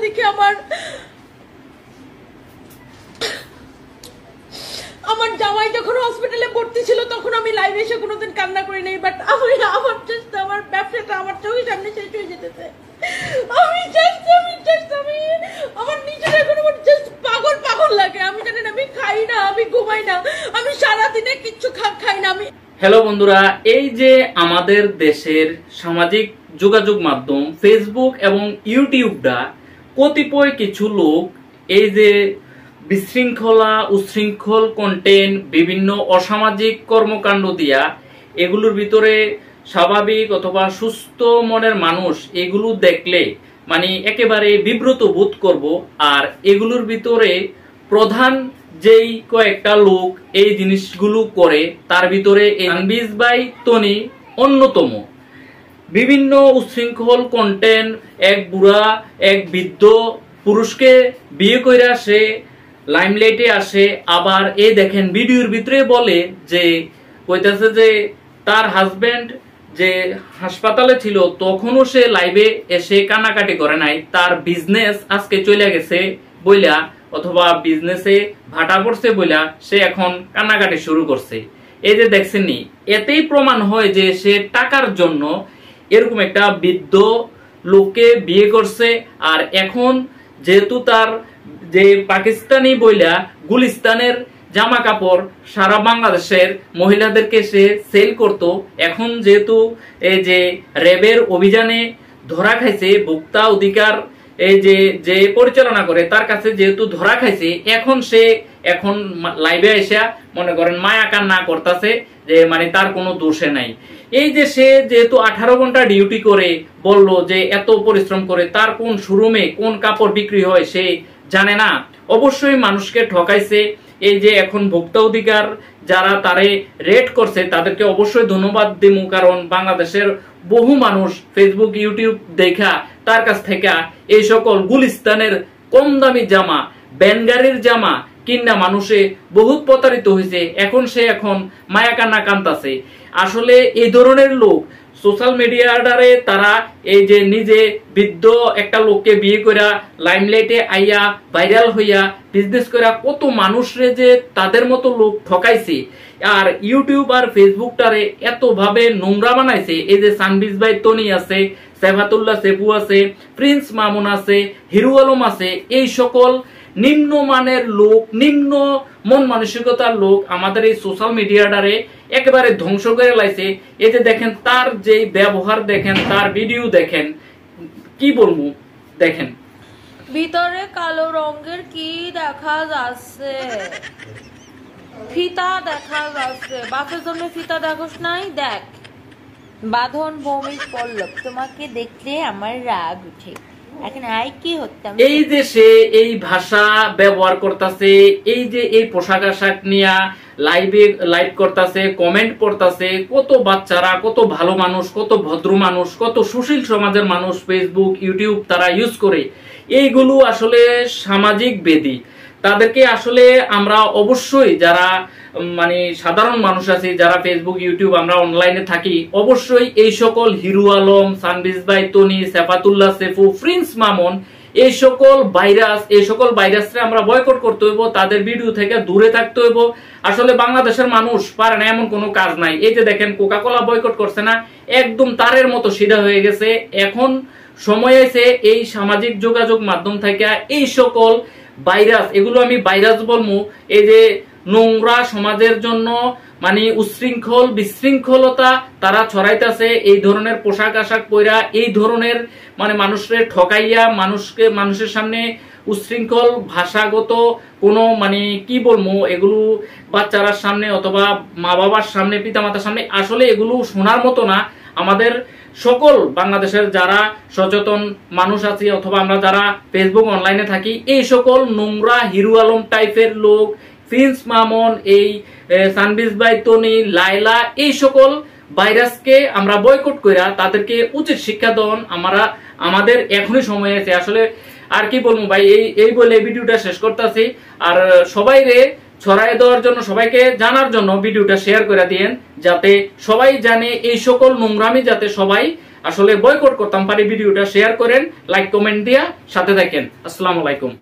দেখে আমার জামাই যখন হসপিটালে ভর্তি ছিল তখন আমি লাইভে এসে কোনোদিন কান্না করি নাই, বাট আমার ব্যবসাটা আমার চোখের সামনে শেষ হয়ে যেতেছে। আমি আমার নিজের এখন আমার জাস্ট পাগল লাগে। আমি জানি না, আমি খাই না, আমি ঘুমাই না, আমি সারাদিনে কিচ্ছু খাই না। আমি হ্যালো বন্ধুরা, এই যে আমাদের দেশের সামাজিক যোগাযোগ মাধ্যম ফেসবুক এবং ইউটিউবটা কতিপয় কিছু লোক এই যে বিশৃঙ্খলা উশৃঙ্খল কন্টেন্ট বিভিন্ন অসামাজিক কর্মকাণ্ড দিয়া এগুলোর ভিতরে স্বাভাবিক অথবা সুস্থ মনের মানুষ এগুলো দেখলে মানে একেবারে বিব্রত বোধ করব। আর এগুলোর ভিতরে প্রধান যেই কয়েকটা লোক এই জিনিসগুলো করে তার ভিতরে সানবিজ ভাই তনি অন্যতম। বিভিন্ন উশৃঙ্খল কন্টেন্ট, এক বুড়া এক বৃদ্ধ পুরুষকে বিয়ে কইরা সে লাইমলাইটে আসে, আবার এই দেখেন ভিডিওর ভিতরে বলে যে কইতাছে যে তার হাজবেন্ড যে হাসপাতালে ছিল তখনও সে লাইভে এসে কান্নাকাটি করে নাই, তার বিজনেস আজকে চলে গেছে বইলা অথবা বিজনেসে ভাটা পড়ছে বইলা সে এখন কান্নাকাটি শুরু করছে। এই যে দেখছেননি, এতেই প্রমাণ হয় যে সে টাকার জন্য এরকম একটা বৃদ্ধ লোককে বিয়ে করছে। আর এখন যেহেতু তার যে পাকিস্তানি বইলা গুলিস্তানের জামা কাপড় সারা বাংলাদেশের মহিলাদেরকে সে সেল করত, এখন যেহেতু এই যে র্যাবের অভিযানে ধরা খাইছে, ভোক্তা অধিকার এই যে পরিচালনা করে তার কাছে যেহেতু ধরা খাইছে, এখন লাইভে এসে মনে করেন মায়া কান্না করতেছে যে মানে তার কোনো দোষে নাই। এই যে সে যেহেতু 18 ঘন্টা ডিউটি করে বলল যে এত পরিশ্রম করে, তার কোন শোরুমে কোন কাপড় বিক্রি হয় সে জানে না, অবশ্যই মানুষকে ঠকাইছে। এই যে এখন ভোক্তা অধিকার যারা তারে রেট করছে তাদেরকে অবশ্যই ধন্যবাদ দিব, কারণ বাংলাদেশের বহু মানুষ ফেসবুক ইউটিউব দেখা তার কাছ থেকে এই সকল গুলিস্তানের কম দামি জামা ব্যানগাড়ির জামা কিনা মানুষে বহুত প্রতারিত হয়েছে। এখন মায়া কান্না কান্তাছে। আসলে এই ধরনের লোক সোশ্যাল মিডিয়াটারে তারা এই যে নিজে বৃদ্ধ একটা লোককে বিয়ে করা লাইমলাইটে আইয়া ভাইরাল হইয়া বিজনেস করা কত মানুষরে যে তাদের মতো লোক ঠকাইছে। আর ইউটিউব আর ফেসবুকটারে এত ভাবে নোংরা বানাইছে। এই যে সানবিজ ভাই তনি আছে, সেফাতুল্লাহ সেফু আছে, প্রিন্স মামুন আছে, হিরু আলম আছে, এই সকল নিম্নমানের লোক, নিম্ন মন মানসিকতার লোক আমাদের এই সোশ্যাল মিডিয়াটারে একেবারে ধ্বংস করে লাইছে। এই যে দেখেন তার যে ব্যবহার দেখেন, তার ভিডিও দেখেন, কি বলবো দেখেন। ভিতরে কালো রঙের কি দেখা যাচ্ছে, ফিতা দেখা যাচ্ছে। বাপের জন্য ফিতা দেখোস নাই? দেখ, বাঁধন ভৌমিক পল্লব, তোমাকে দেখলে আমার রাগ উঠে। এই যে সে এই ভাষা ব্যবহার করতেছে, এই যে এই পোশাক আশাক নিয়ে লাইভ করতেছে, কমেন্ট করতেছে, কত বাচ্চারা, কত ভালো মানুষ, কত ভদ্র মানুষ, কত সুশীল সমাজের মানুষ ফেসবুক ইউটিউব তারা ইউজ করে। এইগুলো আসলে সামাজিক বেদি। তাদেরকে আসলে আমরা অবশ্যই যারা মানে সাধারণ মানুষ আছি, যারা ফেসবুক ইউটিউব আমরা অনলাইনে থাকি, অবশ্যই এই সকল হিরু আলম, সানবিজ ভাই তনি, সেফাতুল্লাহ সেফু, প্রিন্স মামুন, এই সকল ভাইরাসরে আমরা বয়কট করতে হইব, তাদের ভিডিও থেকে দূরে থাকতে হইব। আসলে বাংলাদেশের মানুষ পারে না এমন কোনো কাজ নাই। এই যে দেখেন কোকাকোলা বয়কট করছে না, একদম তারের মতো সিধা হয়ে গেছে। এখন সময় আছে এই সামাজিক যোগাযোগ মাধ্যম থেকে এই সকল ভাইরাস, এগুলো আমি ভাইরাস বলবো, এই যে নোংরা সমাজের জন্য মানে উশৃঙ্খল বিশৃঙ্খলতা তারা ছড়াইতেছে, এই ধরনের পোশাক আশাক পইরা, এই ধরনের মানে মানুষকে ঠকাইয়া মানুষের সামনে উশৃঙ্খল ভাষাগত কোনো মানে কি বলবো, এগুলো বাচ্চারার সামনে অথবা মা বাবার সামনে, পিতামাতার সামনে আসলে এগুলো শোনার মতো না। আমাদের সকল বাংলাদেশের যারা সচেতন মানুষ আছি অথবা আমরা যারা ফেসবুক অনলাইনে থাকি, এই সকল নোংরা হিরু আলম টাইপের লোক, প্রিন্স মামুন, এই সানবিজ ভাই তনি, লাইলা, এই সকল ভাইরাসকে আমরা বয়কট কইরা তাদেরকে উচিত শিক্ষা দেন আমাদের এখনই সময় আছে। আসলে আর কি বলবো ভাই, এই বলে ভিডিওটা শেষ করতেছি। আর সবাই রে ছড়াই দেওয়ার জন্য, সবাইকে জানার জন্য ভিডিওটা শেয়ার করে দিয়েন, যাতে সবাই জানে এই সকল নোংরামি যাতে সবাই আসলে বয়কট করতাম পারি। ভিডিওটা শেয়ার করেন, লাইক কমেন্ট দিয়া সাথে থাকেন। আসসালামু আলাইকুম।